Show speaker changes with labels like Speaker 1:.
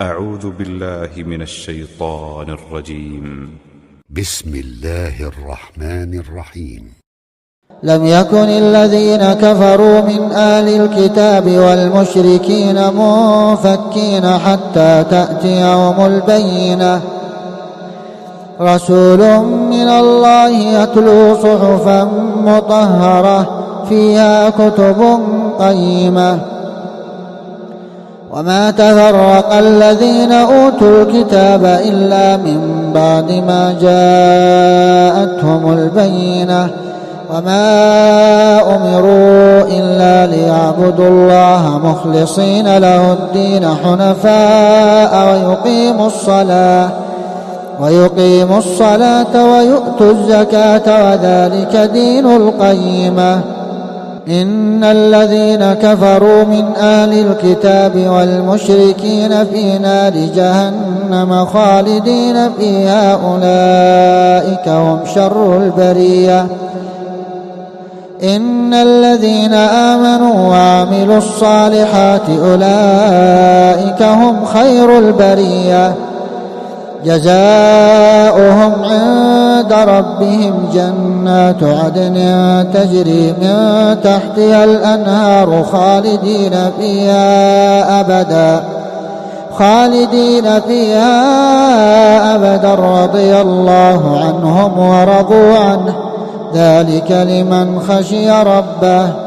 Speaker 1: أعوذ بالله من الشيطان الرجيم.
Speaker 2: بسم الله الرحمن الرحيم.
Speaker 3: لم يكن الذين كفروا من أهل الكتاب والمشركين منفكين حتى تأتيهم البينة، رسول من الله يتلو صحفا مطهرة فيها كتب قيمة. وما تفرق الذين أوتوا الكتاب إلا من بعد ما جاءتهم البينة، وما أمروا إلا ليعبدوا الله مخلصين له الدين حنفاء ويقيموا الصلاة ويؤتوا الزكاة وذلك دين القيمة. إن الذين كفروا من أهل الكتاب والمشركين في نار جهنم خالدين فيها أولئك هم شر البرية. إن الذين آمنوا وعملوا الصالحات أولئك هم خير البرية، جزاؤهم عند ربهم جنات عدن تجري من تحتها الأنهار خالدين فيها أبدا رضي الله عنهم ورضوا عنه، ذلك لمن خشي ربه.